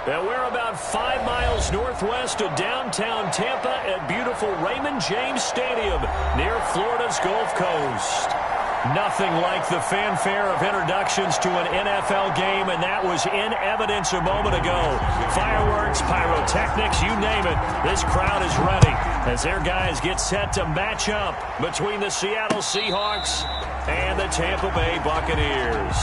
And we're about 5 miles northwest of downtown Tampa at beautiful Raymond James Stadium near Florida's Gulf Coast. Nothing like the fanfare of introductions to an NFL game, and that was in evidence a moment ago. Fireworks, pyrotechnics, you name it. This crowd is ready as their guys get set to match up between the Seattle Seahawks and the Tampa Bay Buccaneers.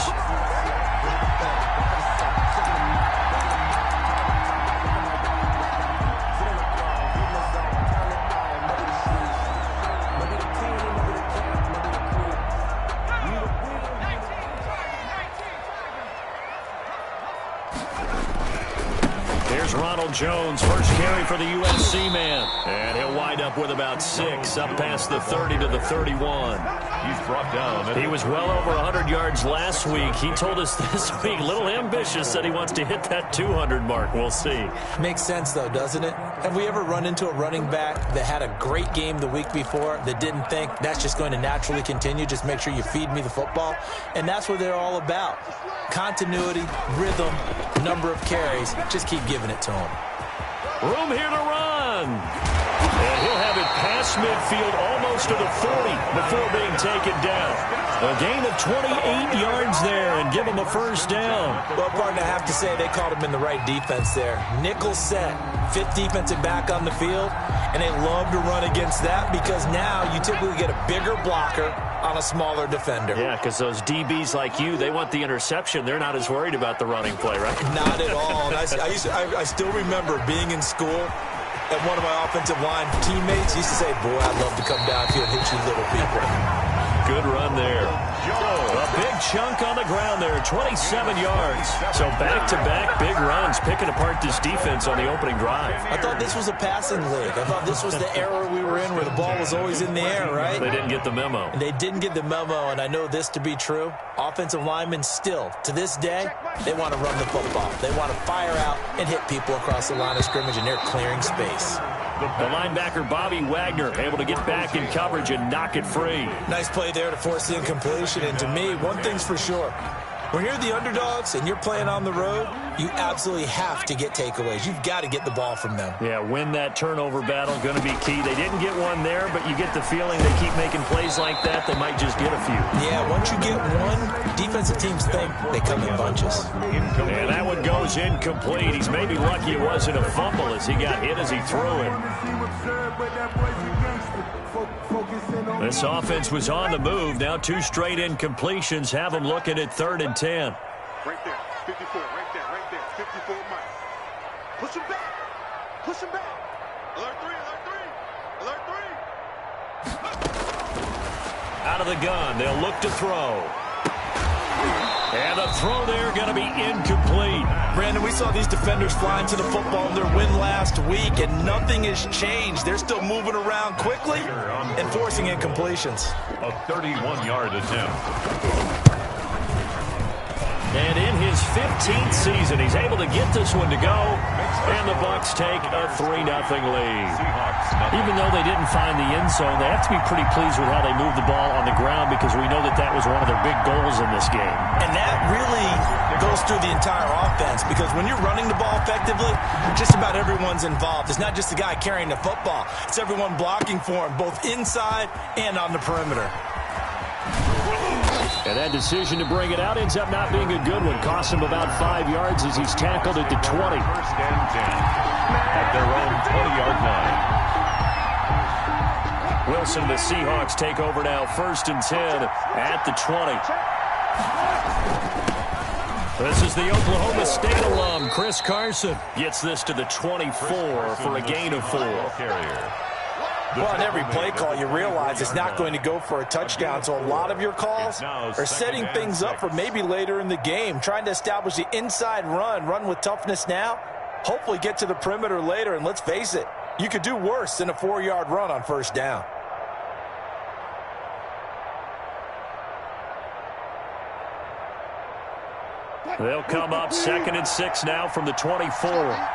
Ronald Jones, first carry for the USC man. And he'll wind up with about 6, up past the 30 to the 31. He's brought down. He was well over 100 yards last week. He told us this week, a little ambitious, said he wants to hit that 200 mark. We'll see. Makes sense, though, doesn't it? Have we ever run into a running back that had a great game the week before that didn't think that's just going to naturally continue? Just make sure you feed me the football. And that's what they're all about. Continuity, rhythm, number of carries. Just keep giving it to him. Room here to run. And he'll have it past midfield almost to the 40 before being taken down. A gain of 28 yards there and give him a first down. Well, partner, I have to say they called him in the right defense there. Nickel set, 5th defensive back on the field, and they love to run against that because now you typically get a bigger blocker on a smaller defender. Yeah, because those DBs like you, they want the interception. They're not as worried about the running play, right? Not at all. And I still remember being in school, and one of my offensive line teammates used to say, boy, I'd love to come downfield and hit you little people. Good run there. A big chunk on the ground there, 27 yards. So back-to-back big runs, picking apart this defense on the opening drive. I thought this was a passing league. I thought this was the era we were in where the ball was always in the air, right? They didn't get the memo. And they didn't get the memo, and I know this to be true. Offensive linemen still, to this day, they want to run the football. They want to fire out and hit people across the line of scrimmage, and they're clearing space. The linebacker, Bobby Wagner, able to get back in coverage and knock it free. Nice play there to force the incompletion. And to me, one thing's for sure. When you're the underdogs and you're playing on the road, you absolutely have to get takeaways. You've got to get the ball from them. Yeah, win that turnover battle, going to be key. They didn't get one there, but you get the feeling they keep making plays like that, they might just get a few. Yeah, once you get one, defensive teams think they come in bunches. And that one goes incomplete. He's maybe lucky it wasn't a fumble as he got hit as he threw it. This offense was on the move. Now 2 straight incompletions have them looking at 3rd and 10. Right there, 54, right there, 54 Mike. Push him back, push him back. Alert 3. Out of the gun, they'll look to throw. And the throw there going to be incomplete. Brandon, we saw these defenders flying to the football in their win last week, and nothing has changed. They're still moving around quickly and forcing incompletions. A 31-yard attempt. And in his 15th season, he's able to get this one to go. And the Bucs take a 3-0 lead. Even though they didn't find the end zone, they have to be pretty pleased with how they moved the ball on the ground because we know that that was one of their big goals in this game. And that really goes through the entire offense because when you're running the ball effectively, just about everyone's involved. It's not just the guy carrying the football. It's everyone blocking for him, both inside and on the perimeter. And that decision to bring it out ends up not being a good one. Costs him about 5 yards as he's tackled at the 20. First and 10 at their own 20-yard line. Wilson and the Seahawks take over now, 1st and 10 at the 20. This is the Oklahoma State alum, Chris Carson. Gets this to the 24 for a gain of 4. Well, on every play call, you realize it's not going to go for a touchdown, so a lot of your calls are setting things up for maybe later in the game, trying to establish the inside run with toughness now, hopefully get to the perimeter later, and let's face it, you could do worse than a 4-yard run on 1st down. They'll come up 2nd and 6 now from the 24.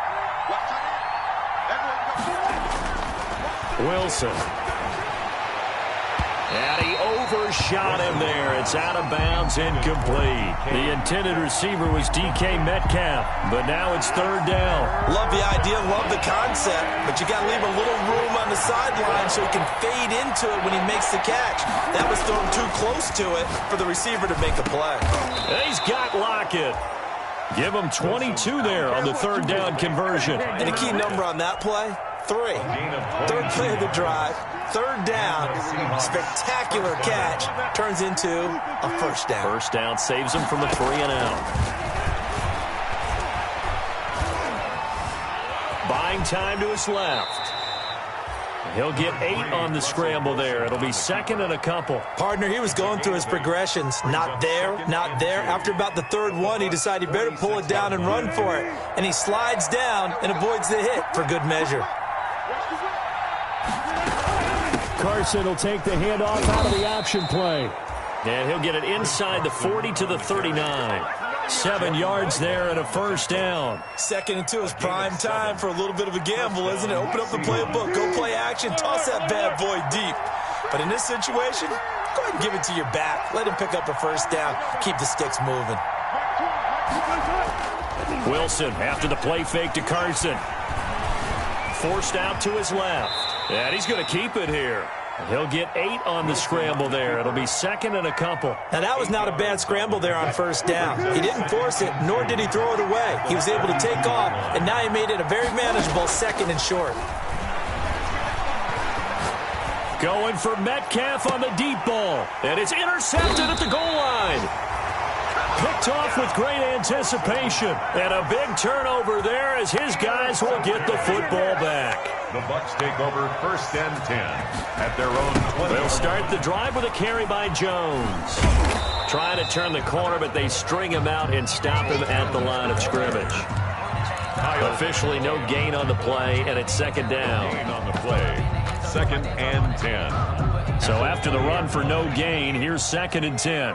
Wilson. And he shot in there. It's out of bounds, incomplete. The intended receiver was DK Metcalf, but now it's third down. Love the idea, love the concept, but you got to leave a little room on the sideline so he can fade into it when he makes the catch. That was thrown too close to it for the receiver to make a play. He's got Lockett. Give him 22 there on the third down conversion. And a key number on that play, 3. Third play of the drive, third down, spectacular catch, turns into a first down. First down saves him from a 3-and-out. Buying time to his left. He'll get 8 on the scramble there. It'll be second and a couple. Partner, he was going through his progressions. Not there, not there. After about the third one, he decided he better pull it down and run for it. And he slides down and avoids the hit for good measure. Carson will take the handoff out of the option play. And he'll get it inside the 40 to the 39. 7 yards there and a first down. Second and 2 is prime time for a little bit of a gamble, isn't it? Open up the playbook, go play action, toss that bad boy deep. But in this situation, go ahead and give it to your back. Let him pick up a first down. Keep the sticks moving. Wilson after the play fake to Carson. Forced out to his left. And he's going to keep it here. He'll get 8 on the scramble there. It'll be second and a couple. Now, that was not a bad scramble there on first down. He didn't force it, nor did he throw it away. He was able to take off, and now he made it a very manageable second and short. Going for Metcalf on the deep ball. And it's intercepted at the goal line. Picked off with great anticipation. And a big turnover there as his guys will get the football back. The Bucs take over first and 10 at their own 20. They'll start the drive with a carry by Jones. Trying to turn the corner, but they string him out and stop him at the line of scrimmage. Officially no gain on the play, and it's second down. Gain on the play. Second and 10. So after the run for no gain, here's second and 10.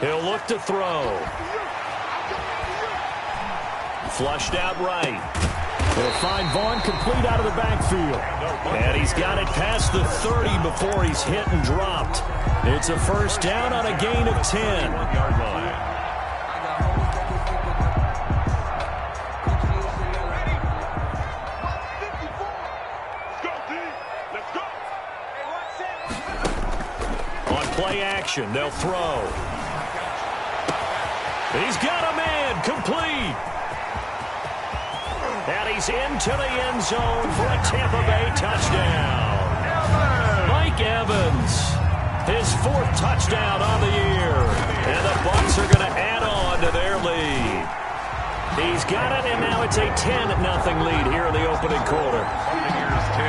He'll look to throw. Flushed out right. They'll find Vaughn complete out of the backfield. And he's got it past the 30 before he's hit and dropped. It's a first down on a gain of 10. Yard line. On play action, they'll throw. He's got a man, complete. And he's into the end zone for a Tampa Bay touchdown. Mike Evans, his 4th touchdown on the year. And the Bucs are going to add on to their lead. He's got it, and now it's a 10-0 lead here in the opening quarter. Buccaneers 10.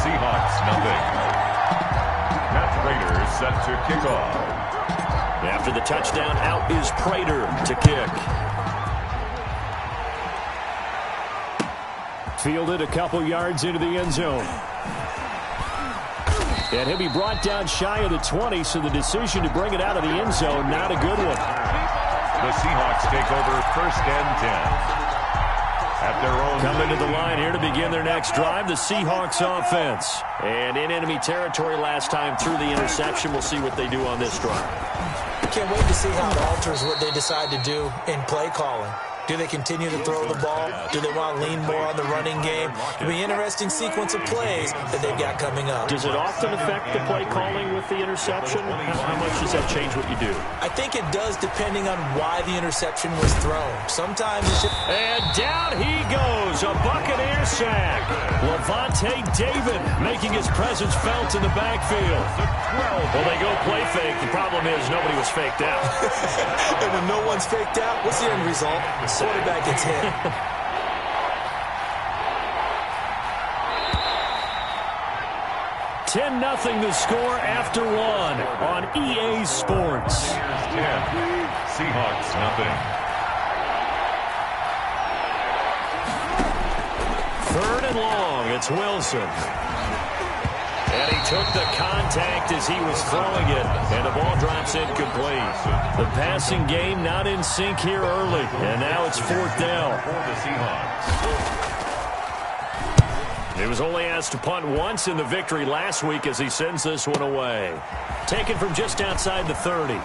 Seahawks nothing. Matt Prater set to kick off. After the touchdown, out is Prater to kick. Fielded a couple yards into the end zone. And he'll be brought down shy of the 20, so the decision to bring it out of the end zone, not a good one. The Seahawks take over first and 10. At their own Coming to the line here to begin their next drive, the Seahawks offense. And in enemy territory last time through the interception. We'll see what they do on this drive. Can't wait to see how it alters what they decide to do in play calling. Do they continue to throw the ball? Do they want to lean more on the running game? It'll be an interesting sequence of plays that they've got coming up. Does it often affect the play calling with the interception? How much does that change what you do? I think it does depending on why the interception was thrown. Sometimes it's just... And down he goes, a Buccaneer sack. Levante David making his presence felt in the backfield. Well, they go play fake. The problem is nobody was faked out. And when no one's faked out, what's the end result? The quarterback gets hit. 10-0 the score after 1 on EA Sports. 10. Seahawks nothing. Third and long, it's Wilson. And he took the contact as he was throwing it, and the ball drops incomplete. The passing game not in sync here early, and now it's 4th down. For the Seahawks. He was only asked to punt once in the victory last week as he sends this one away. Taken from just outside the 30.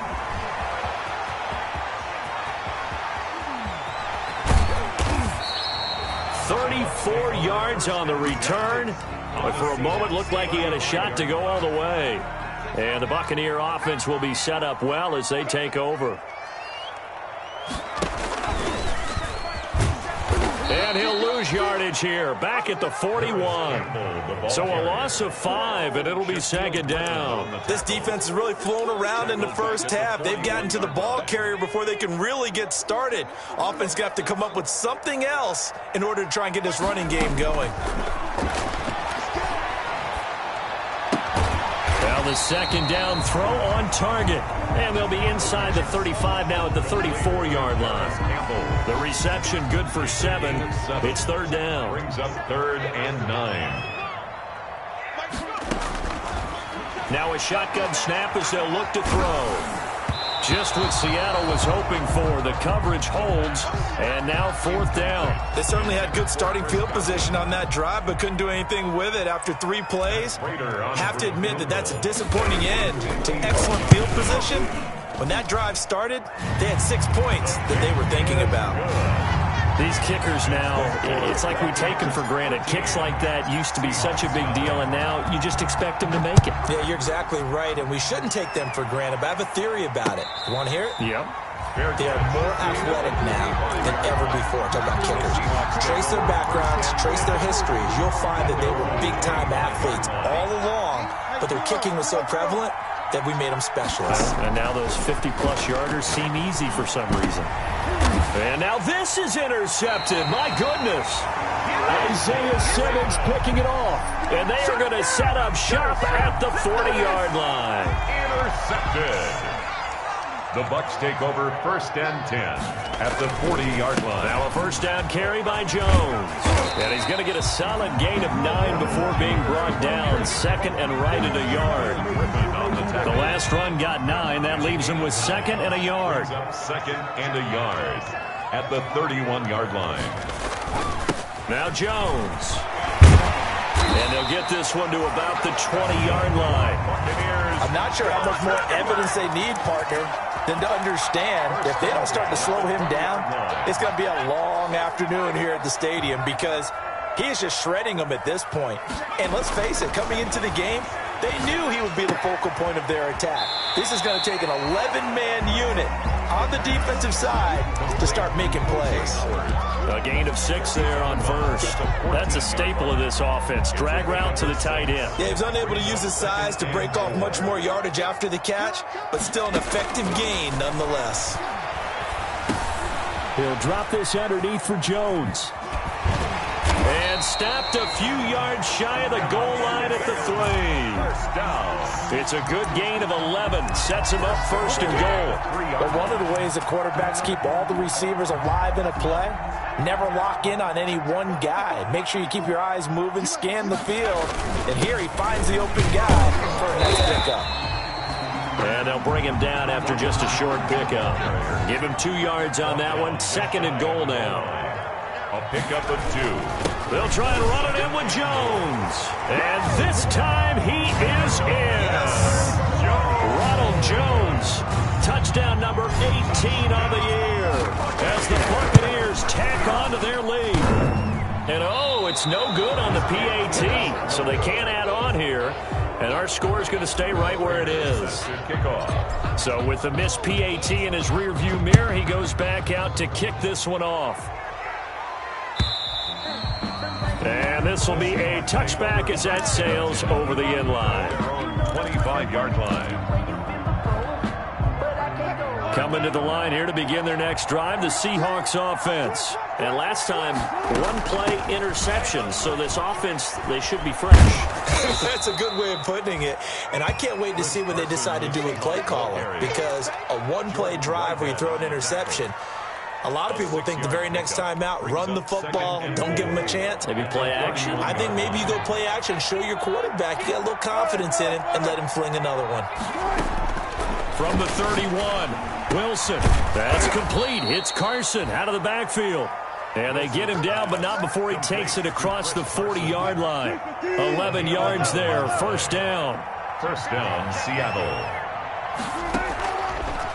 "34 yards on the return. But for a moment, looked like he had a shot to go all the way. And the Buccaneer offense will be set up well as they take over. And he'll lose yardage here, back at the 41. So a loss of 5, and it'll be second down. This defense has really flown around in the first half. They've gotten to the ball carrier before they can really get started. Offense got to come up with something else in order to try and get this running game going. Now the second down throw on target. And they'll be inside the 35 now at the 34-yard line. The reception good for 7. It's third down. Brings up 3rd and 9. Now a shotgun snap as they'll look to throw. Just what Seattle was hoping for. The coverage holds, and now 4th down. They certainly had good starting field position on that drive, but couldn't do anything with it after 3 plays. Have to admit that that's a disappointing end to excellent field position. When that drive started, they had 6 points that they were thinking about. These kickers now, it's like we take them for granted. Kicks like that used to be such a big deal, and now you just expect them to make it. Yeah, you're exactly right, and we shouldn't take them for granted, but I have a theory about it. You want to hear it? Yep. They are more athletic now than ever before. Talk about kickers. Trace their backgrounds, trace their histories. You'll find that they were big-time athletes all along, but their kicking was so prevalent that we made them specialists. And now those 50-plus yarders seem easy for some reason. And now this is intercepted. My goodness. Isaiah Simmons picking it off. And they are going to set up shop at the 40-yard line. Intercepted. The Bucs take over 1st and 10 at the 40-yard line. Now a first down carry by Jones. And he's going to get a solid gain of 9 before being brought down. 2nd and right at a yard. The last run got 9. That leaves him with 2nd and a yard. 2nd and a yard at the 31-yard line. Now Jones. And they'll get this one to about the 20-yard line. I'm not sure how much more evidence they need, partner, than to understand if they don't start to slow him down, it's going to be a long afternoon here at the stadium because he is just shredding them at this point. And let's face it, coming into the game, they knew he would be the focal point of their attack. This is going to take an 11-man unit on the defensive side to start making plays. A gain of 6 there on first. That's a staple of this offense. Drag route to the tight end. Yeah, he was unable to use his size to break off much more yardage after the catch, but still an effective gain nonetheless. He'll drop this underneath for Jones. And stopped a few yards shy of the goal line at the 3. First down. It's a good gain of 11. Sets him up 1st and goal. But one of the ways the quarterbacks keep all the receivers alive in a play, never lock in on any one guy. Make sure you keep your eyes moving, scan the field. And here he finds the open guy for a nice pickup. And they'll bring him down after just a short pickup. Give him 2 yards on that one. 2nd and goal now. A pickup of 2. They'll try and run it in with Jones. And this time he is in. Yes. Ronald Jones. Touchdown number 18 on the year. As the Buccaneers tack on to their lead. And oh, it's no good on the PAT. So they can't add on here. And our score is going to stay right where it is. Kickoff. So with the missed PAT in his rearview mirror, he goes back out to kick this one off. And this will be a touchback as that sails over the end line. 25-yard line. Coming to the line here to begin their next drive, the Seahawks offense. And last time, 1-play interception. So this offense, they should be fresh. That's a good way of putting it. And I can't wait to see what they decide to do with play calling. Because a 1-play drive where you throw an interception, a lot of people think the very next time out, run the football, don't give them a chance. Maybe play action. I think maybe you go play action, show your quarterback you got a little confidence in him, and let him fling another one. From the 31, Wilson. That's complete. Hits Carson out of the backfield. And they get him down, but not before he takes it across the 40-yard line. 11 yards there, first down. First down, Seattle.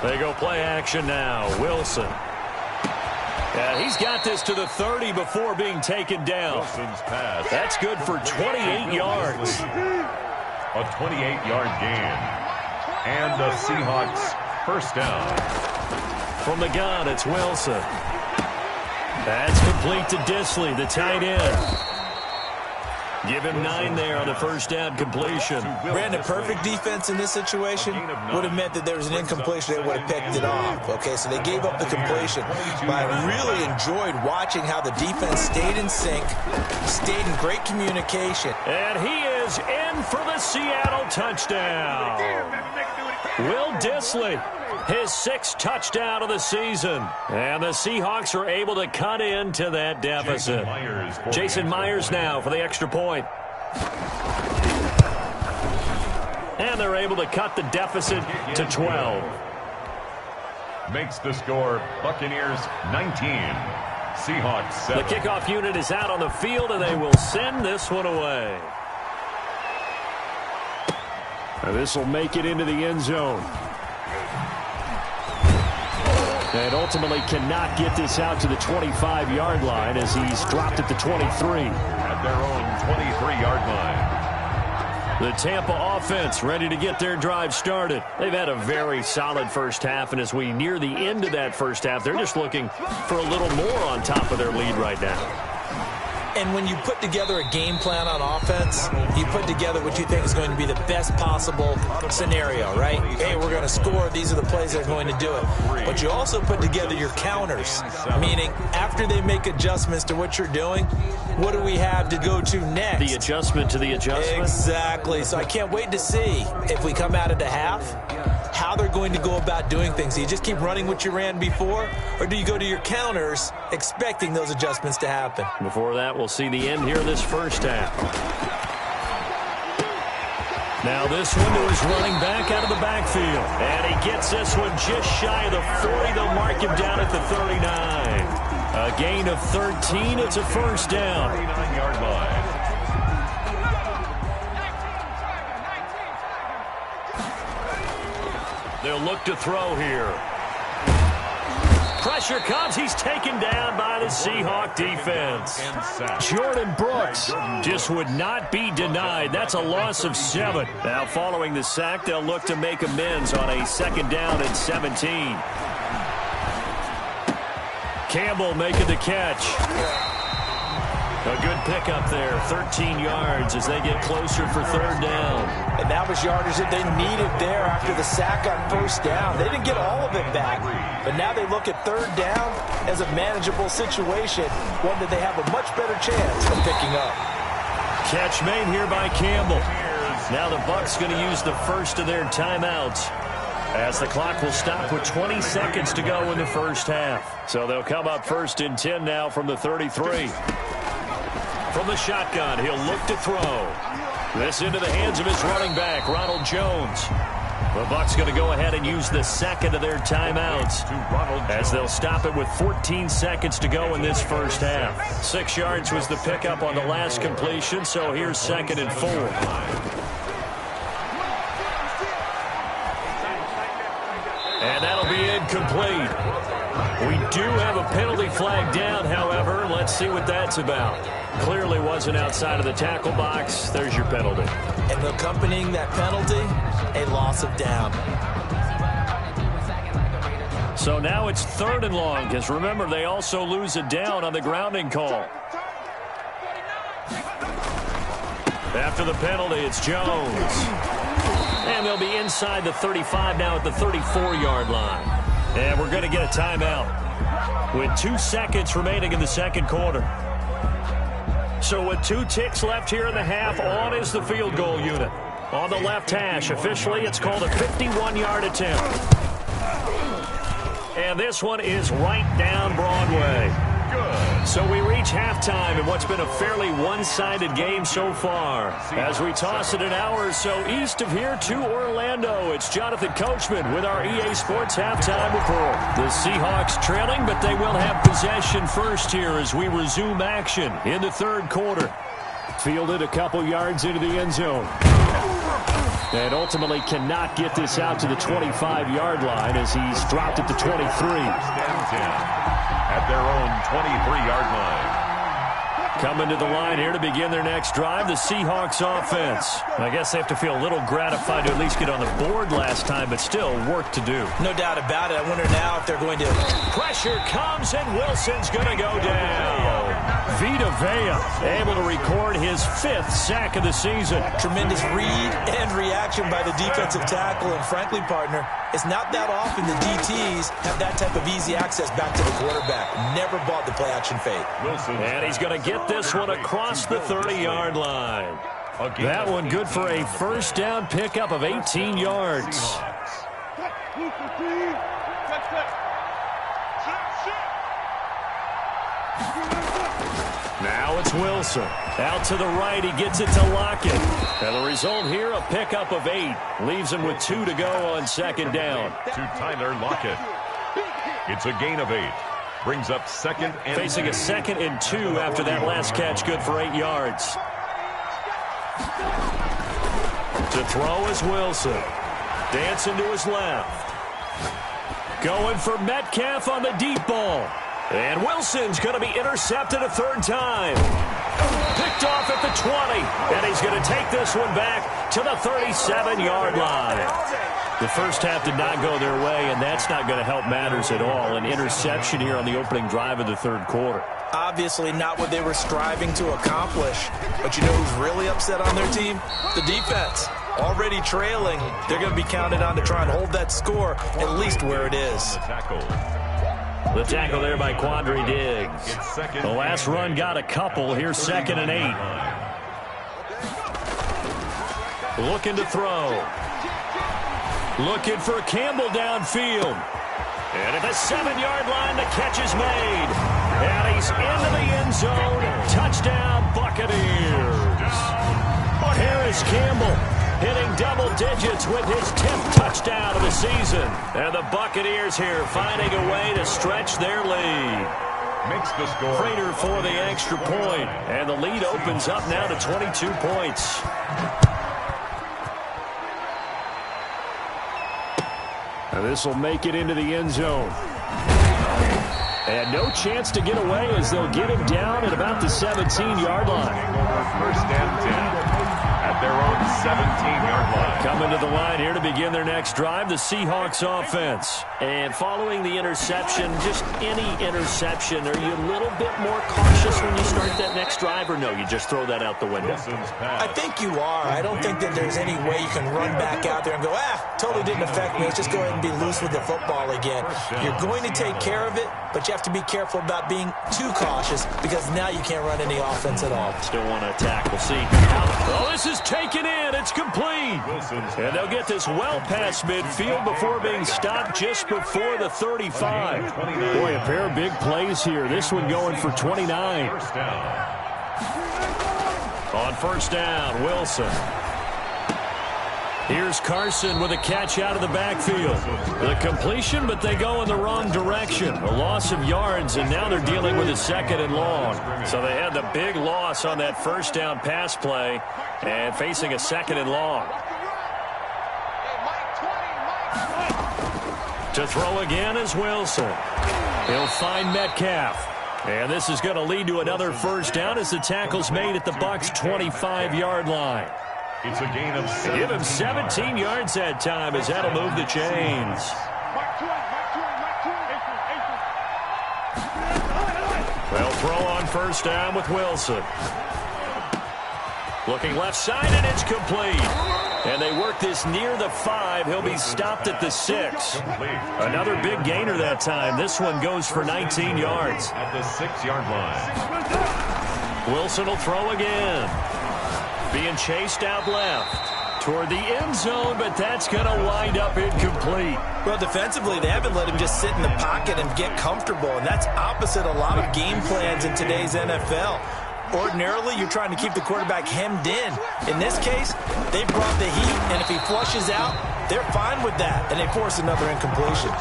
They go play action now. Wilson. Yeah, he's got this to the 30 before being taken down. Wilson's pass. That's good for 28 yards. A 28-yard gain. And the Seahawks first down. From the gun, it's Wilson. That's complete to Disley, the tight end. Give him 9 there on the first down completion. Brandon, perfect defense in this situation would have meant that there was an incompletion. They would have picked it off. Okay, so they gave up the completion. But I really enjoyed watching how the defense stayed in sync, stayed in great communication. And he is in for the Seattle touchdown. Will Disley, his 6th touchdown of the season. And the Seahawks are able to cut into that deficit. Jason Myers now for the extra point. And they're able to cut the deficit to 12. Makes the score Buccaneers 19. Seahawks 7. The kickoff unit is out on the field, and they will send this one away. And this will make it into the end zone. And ultimately cannot get this out to the 25-yard line as he's dropped at the 23. At their own 23-yard line. The Tampa offense ready to get their drive started. They've had a very solid first half, and as we near the end of that first half, they're just looking for a little more on top of their lead right now. And when you put together a game plan on offense, you put together what you think is going to be the best possible scenario, right? Hey, we're going to score. These are the plays that are going to do it. But you also put together your counters, meaning after they make adjustments to what you're doing, what do we have to go to next? The adjustment to the adjustment? Exactly. So I can't wait to see if we come out of the half, how they're going to go about doing things. Do you just keep running what you ran before, or do you go to your counters expecting those adjustments to happen? Before that, we'll see the end here of this first half. Now this one to his running back out of the backfield. And he gets this one just shy of the 40. They'll mark him down at the 39. A gain of 13. It's a first down. 39-yard line. They'll look to throw here. Pressure comes. He's taken down by the Seahawk defense. Jordan Brooks just would not be denied. That's a loss of 7. Now following the sack, they'll look to make amends on a 2nd down and 17. Campbell making the catch. A good pickup there, 13 yards as they get closer for 3rd down. And that was yardage that they needed there after the sack on 1st down. They didn't get all of it back, but now they look at 3rd down as a manageable situation, one that they have a much better chance of picking up. Catch made here by Campbell. Now the Bucs going to use the first of their timeouts, as the clock will stop with 20 seconds to go in the first half. So they'll come up 1st and 10 now from the 33. From the shotgun, he'll look to throw. This into the hands of his running back, Ronald Jones. The Bucs going to go ahead and use the 2nd of their timeouts, as they'll stop it with 14 seconds to go in this first half. 6 yards was the pickup on the last completion, so here's 2nd and 4. And that'll be incomplete. We do have a penalty flag down, however. Let's see what that's about. Clearly wasn't outside of the tackle box. There's your penalty. And accompanying that penalty, a loss of down. So now it's 3rd and long, because remember, they also lose a down on the grounding call. After the penalty, it's Jones. And they'll be inside the 35 now at the 34-yard line. And we're going to get a timeout with 2 seconds remaining in the 2nd quarter. So with 2 ticks left here in the half, on is the field goal unit. On the left hash, officially it's called a 51-yard attempt. And this one is right down Broadway. Good. So we reach halftime in what's been a fairly one-sided game so far. As we toss it an hour or so east of here to Orlando, it's Jonathan Coachman with our EA Sports Halftime Report. The Seahawks trailing, but they will have possession first here as we resume action in the third quarter. Fielded a couple yards into the end zone. And ultimately cannot get this out to the 25-yard line as he's dropped it to 23. At their own 23-yard line. Coming to the line here to begin their next drive, the Seahawks offense. I guess they have to feel a little gratified to at least get on the board last time, but still work to do. No doubt about it. I wonder now if they're going to... Pressure comes, and Wilson's going to go down. Vita Vea able to record his 5th sack of the season. Tremendous read and reaction by the defensive tackle. And frankly, partner, it's not that often the DTs have that type of easy access back to the quarterback. Never bought the play-action fake. And he's going to get this one across the 30-yard line. That one good for a first down pickup of 18 yards. Now it's Wilson. Out to the right, he gets it to Lockett. And the result here, a pickup of 8. Leaves him with 2 to go on second down. To Tyler Lockett. It's a gain of 8. Brings up second and... Facing a 2nd and 2 after that last catch, good for 8 yards. To throw is Wilson. Dancing to his left. Going for Metcalf on the deep ball. And Wilson's going to be intercepted a 3rd time. Picked off at the 20. And he's going to take this one back to the 37-yard line. The first half did not go their way, and that's not going to help matters at all. An interception here on the opening drive of the third quarter. Obviously not what they were striving to accomplish. But you know who's really upset on their team? The defense. Already trailing. They're going to be counted on to try and hold that score at least where it is. The tackle there by Quandre Diggs. The last run got a couple. Here's 2nd and 8. Looking to throw. Looking for Campbell downfield. And at the 7-yard line, the catch is made. And he's into the end zone. Touchdown, Buccaneers. Harris Campbell hitting double digits with his 10th touchdown of the season. And the Buccaneers here finding a way to stretch their lead. Makes the score. Prater for the extra point. And the lead opens up now to 22 points. And this will make it into the end zone. And no chance to get away as they'll get him down at about the 17-yard line. First and 10 at their own 17-yard line. Coming to the line here to begin their next drive, the Seahawks offense. And following the interception, just any interception, are you a little bit more cautious when you start that next drive, or no, you just throw that out the window? I think you are. I don't think that there's any way you can run back out there and go, totally didn't affect me. Let's just go ahead and be loose with the football again. You're going to take care of it, but you have to be careful about being too cautious because now you can't run any offense at all. Still want to attack. We'll see. Oh, this is taken in. It's complete. And they'll get this well past midfield before being stopped just before the 35. Boy, a pair of big plays here. This one going for 29. On first down, Wilson. Here's Carson with a catch out of the backfield. The completion, but they go in the wrong direction. A loss of yards, and now they're dealing with a 2nd and long. So they had the big loss on that first down pass play and facing a 2nd and long. To throw again is Wilson. He'll find Metcalf. And this is going to lead to another first down as the tackle's made at the Bucs' 25-yard line. It's a gain of 7. Give him 17 yards that time as that'll move the chains. They'll throw on first down with Wilson. Looking left side, and it's complete. And they work this near the 5. He'll be stopped at the 6. Another big gainer that time. This one goes for 19 yards. At the 6-yard line. Wilson will throw again. Being chased out left. toward the end zone, but that's going to wind up incomplete. Well, defensively, they haven't let him just sit in the pocket and get comfortable, and that's opposite a lot of game plans in today's NFL. Ordinarily, you're trying to keep the quarterback hemmed in. In this case, they brought the heat, and if he flushes out, they're fine with that, and they force another incompletion.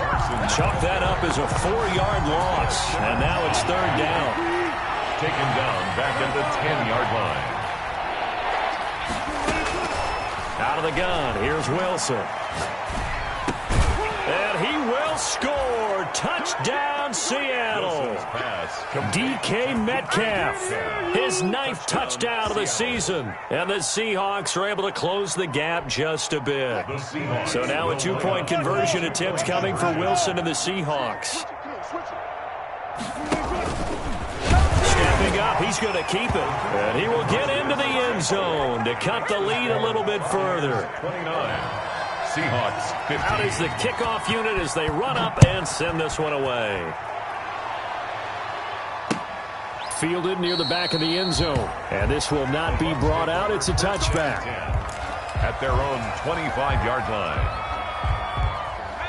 Chalk that up as a 4-yard loss, and now it's third down. Taken down back at the 10-yard line. Out of the gun, here's Wilson. And he will score. Touchdown, Seattle. DK Metcalf, his 9th touchdown of the season. And the Seahawks are able to close the gap just a bit. So now a 2-point conversion attempt coming for Wilson and the Seahawks. Stepping up, he's going to keep it. And he will get into the end zone to cut the lead a little bit further. 29. Seahawks 50. Out is the kickoff unit as they run up and send this one away. Fielded near the back of the end zone. And this will not be brought out. It's a touchback. At their own 25-yard line.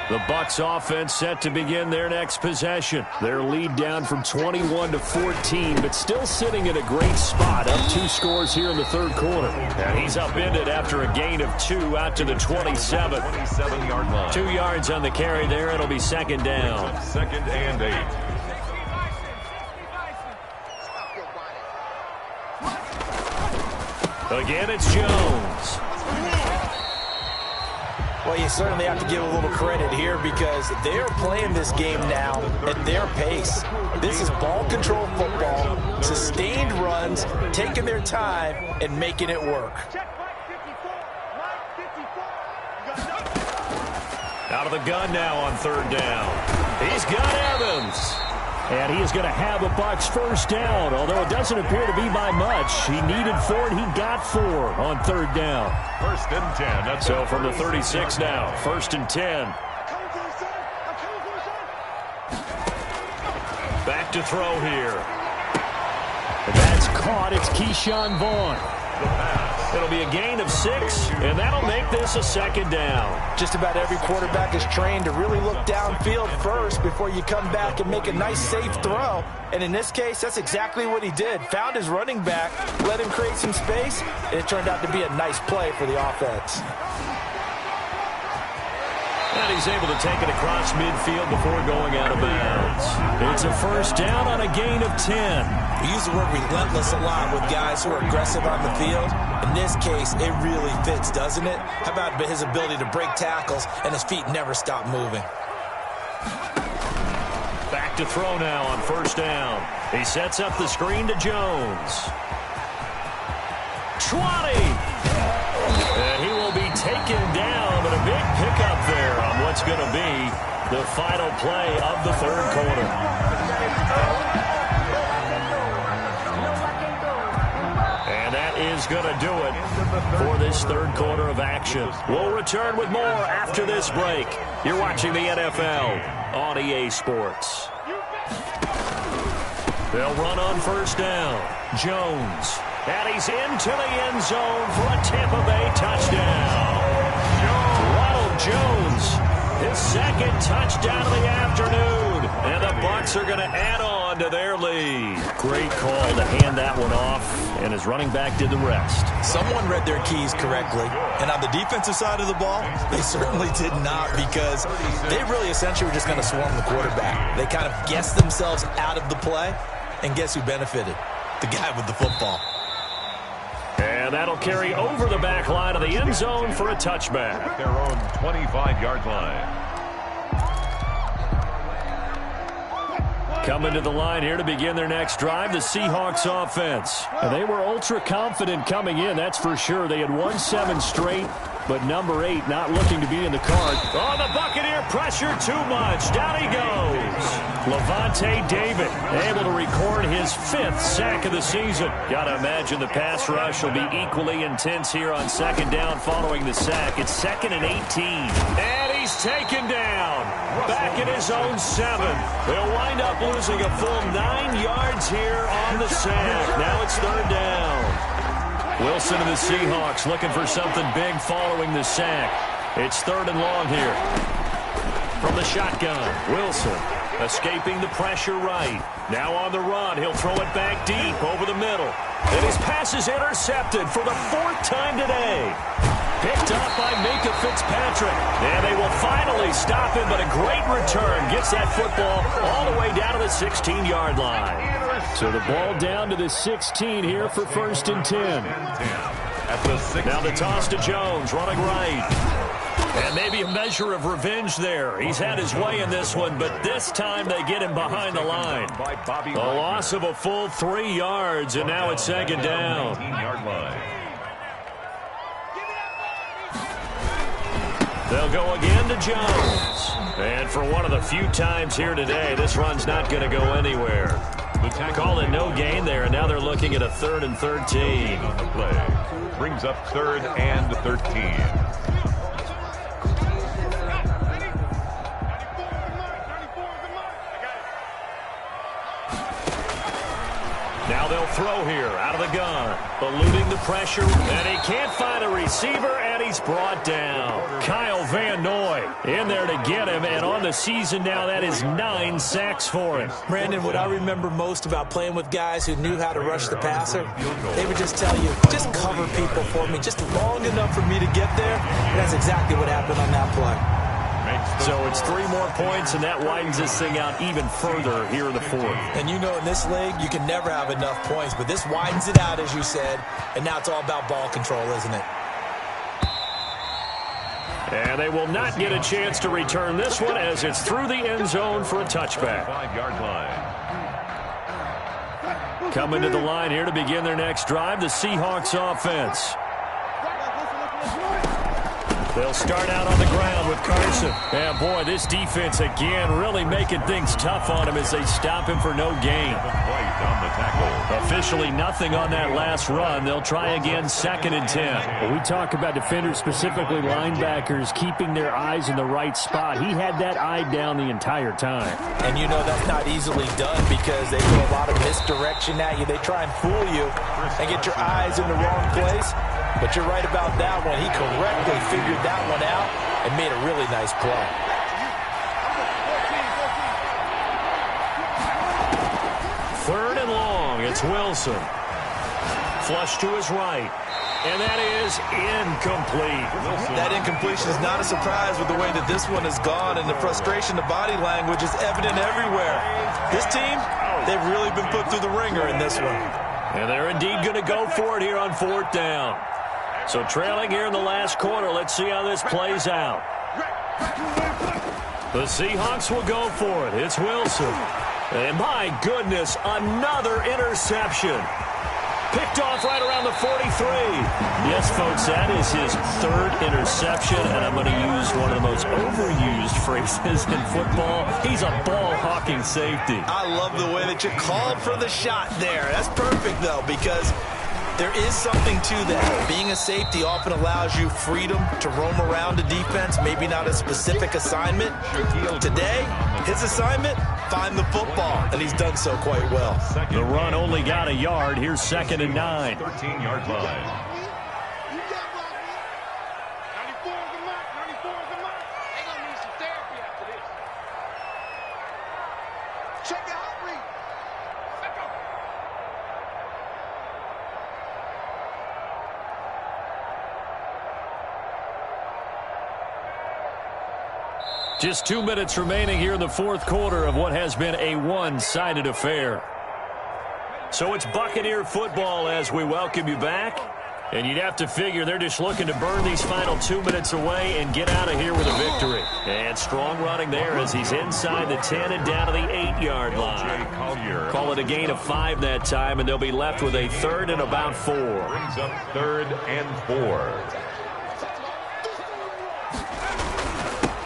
The Bucs offense set to begin their next possession. Their lead down from 21 to 14, but still sitting in a great spot. Up 2 scores here in the third quarter. And he's upended after a gain of 2 out to the 27. 27-yard line. 2 yards on the carry there. It'll be second down. 2nd and 8. Again, it's Jones. Well, you certainly have to give a little credit here because they're playing this game now at their pace. This is ball control football, sustained runs, taking their time, and making it work. Out of the gun now on third down. He's got Evans. And he is going to have a Bucs first down, although it doesn't appear to be by much. He needed 4, and he got 4 on third down. 1st and 10. So from the 36 now, 1st and 10. Back to throw here. And that's caught. It's Keyshawn Vaughn. It'll be a gain of 6, and that'll make this a second down. Just about every quarterback is trained to really look downfield first before you come back and make a nice, safe throw. And in this case, that's exactly what he did. Found his running back, let him create some space, and it turned out to be a nice play for the offense. And he's able to take it across midfield before going out of bounds. It's a first down on a gain of 10. We use the word relentless a lot with guys who are aggressive on the field. In this case, it really fits, doesn't it? How about his ability to break tackles and his feet never stop moving? Back to throw now on first down. He sets up the screen to Jones. 20. And he will be taken down, but a big pickup there on what's going to be the final play of the third quarter. And that is going to do it for this third quarter of action. We'll return with more after this break. You're watching the NFL on EA Sports. They'll run on first down. Jones. And he's into the end zone for a Tampa Bay touchdown. Ronald Jones, his 2nd touchdown of the afternoon. And the Bucs are going to add on to their lead. Great call to hand that one off, and his running back did the rest. Someone read their keys correctly. And on the defensive side of the ball, they certainly did not, because they really essentially were just going to swarm the quarterback. They kind of guessed themselves out of the play, and guess who benefited? The guy with the football. And that'll carry over the back line of the end zone for a touchback. At their own 25-yard line. Coming to the line here to begin their next drive, the Seahawks offense. And they were ultra confident coming in, that's for sure. They had won 7 straight, but number 8 not looking to be in the card. Oh, the Buccaneer pressure too much. Down he goes. Levante David able to record his 5th sack of the season. Gotta imagine the pass rush will be equally intense here on second down following the sack. It's 2nd and 18. And he's taken down. Back in his own 7. They'll wind up losing a full 9 yards here on the sack. Now it's third down. Wilson and the Seahawks looking for something big following the sack. It's 3rd and long here. From the shotgun, Wilson escaping the pressure right. Now on the run, he'll throw it back deep over the middle. And his pass is intercepted for the 4th time today. Picked up by Minkah Fitzpatrick. And they will finally stop him, but a great return. Gets that football all the way down to the 16-yard line. So the ball down to the 16 here for 1st and 10. Now the toss to Jones, running right. And maybe a measure of revenge there. He's had his way in this one, but this time they get him behind the line. A loss of a full 3 yards, and now it's 2nd down. They'll go again to Jones. And for one of the few times here today, this run's not going to go anywhere. Call it no gain there, and now they're looking at a 3rd and 13. On the play. Brings up 3rd and 13. Now they'll throw here out of the gun. Eluding the pressure, and he can't find a receiver, and he's brought down. Kyle Van Noy in there to get him, and on the season now, that is 9 sacks for him. Brandon, what I remember most about playing with guys who knew how to rush the passer, they would just tell you, just cover people for me, just long enough for me to get there, and that's exactly what happened on that play. So it's 3 more points, and that widens this thing out even further here in the 4th. And you know in this league, you can never have enough points, but this widens it out, as you said, and now it's all about ball control, isn't it? And they will not get a chance to return this one as it's through the end zone for a touchback. 5-yard line. Coming to the line here to begin their next drive, the Seahawks offense. They'll start out on the ground with Carson. And, boy, this defense, again, really making things tough on him as they stop him for no gain. Right on the tackle. Officially nothing on that last run. They'll try again 2nd and 10. Well, we talk about defenders, specifically linebackers, keeping their eyes in the right spot. He had that eye down the entire time. And you know that's not easily done because they throw a lot of misdirection at you. They try and fool you and get your eyes in the wrong place. But you're right about that one. He correctly figured that one out and made a really nice play. Third and long. It's Wilson. Flush to his right. And that is incomplete. That incompletion is not a surprise with the way that this one has gone, and the frustration, the body language is evident everywhere. This team, they've really been put through the ringer in this one. And they're indeed going to go for it here on 4th down. So trailing here in the last quarter, let's see how this plays out. The Seahawks will go for it. It's Wilson. And my goodness, another interception. Picked off right around the 43. Yes, folks, that is his 3rd interception, and I'm going to use one of the most overused phrases in football. He's a ball-hawking safety. I love the way that you called for the shot there. That's perfect, though, because there is something to that. Being a safety often allows you freedom to roam around a defense, maybe not a specific assignment. Today, his assignment, find the football, and he's done so quite well. The run only got a yard. Here's 2nd and 9. 13-yard line. Just 2 minutes remaining here in the 4th quarter of what has been a one-sided affair. So it's Buccaneer football as we welcome you back. And you'd have to figure they're just looking to burn these final 2 minutes away and get out of here with a victory. And strong running there as he's inside the 10 and down to the 8-yard line. Call it a gain of 5 that time, and they'll be left with a 3rd and about 4. Brings up 3rd and 4.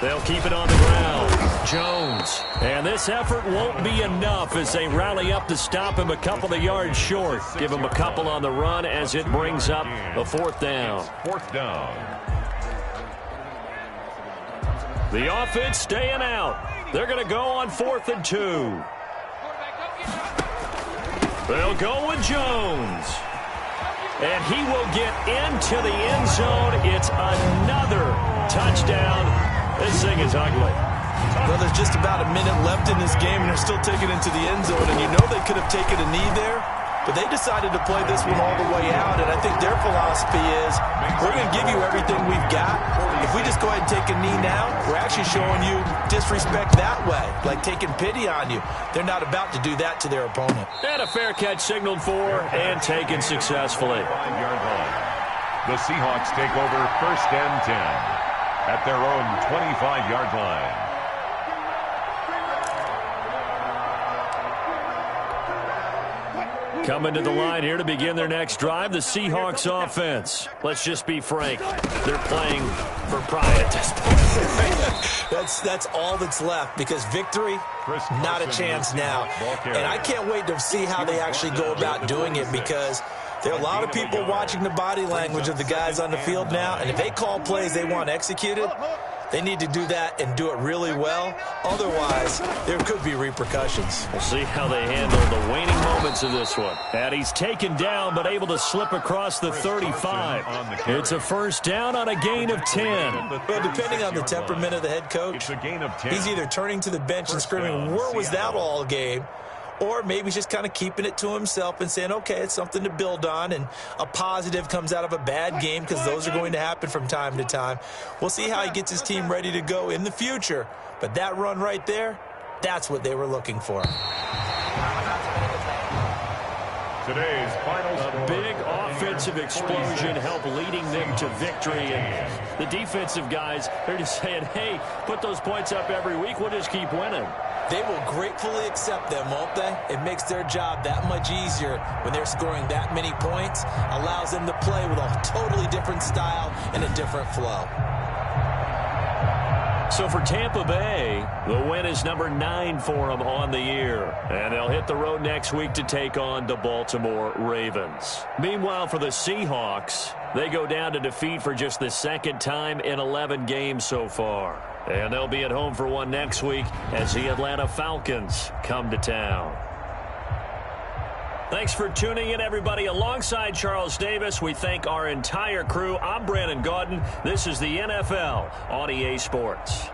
They'll keep it on the ground. Jones. And this effort won't be enough as they rally up to stop him a couple of yards short. Give him a couple on the run as it brings up a 4th down. 4th down. The offense staying out. They're going to go on 4th and 2. They'll go with Jones. And he will get into the end zone. It's another touchdown. This thing is ugly. Well, there's just about a minute left in this game, and they're still taking it into the end zone. And you know they could have taken a knee there, but they decided to play this one all the way out. And I think their philosophy is, we're going to give you everything we've got. If we just go ahead and take a knee now, we're actually showing you disrespect that way, like taking pity on you. They're not about to do that to their opponent. And a fair catch signaled for and taken successfully. 5-yard line. The Seahawks take over 1st and 10 at their own 25-yard line. Coming to the line here to begin their next drive, the Seahawks offense. Let's just be frank. They're playing for pride at this point. That's all that's left, because victory, not a chance now. And I can't wait to see how they actually go about doing it, because there are a lot of people watching the body language of the guys on the field now, and if they call plays they want executed, they need to do that and do it really well. Otherwise, there could be repercussions. We'll see how they handle the waning moments of this one. And he's taken down, but able to slip across the 35. It's a first down on a gain of 10. Well, depending on the temperament of the head coach, he's either turning to the bench and screaming, "Where was that all game?" Or maybe he's just kind of keeping it to himself and saying, okay, it's something to build on, and a positive comes out of a bad game, because those are going to happen from time to time. We'll see how he gets his team ready to go in the future. But that run right there, that's what they were looking for. Today's final a big offensive explosion helped leading them to victory. And the defensive guys, they're just saying, hey, put those points up every week. We'll just keep winning. They will gratefully accept them, won't they? It makes their job that much easier when they're scoring that many points. Allows them to play with a totally different style and a different flow. So for Tampa Bay, the win is number 9 for them on the year. And they'll hit the road next week to take on the Baltimore Ravens. Meanwhile, for the Seahawks, they go down to defeat for just the second time in 11 games so far. And they'll be at home for one next week as the Atlanta Falcons come to town. Thanks for tuning in, everybody. Alongside Charles Davis, we thank our entire crew. I'm Brandon Gaudin. This is the NFL on EA Sports.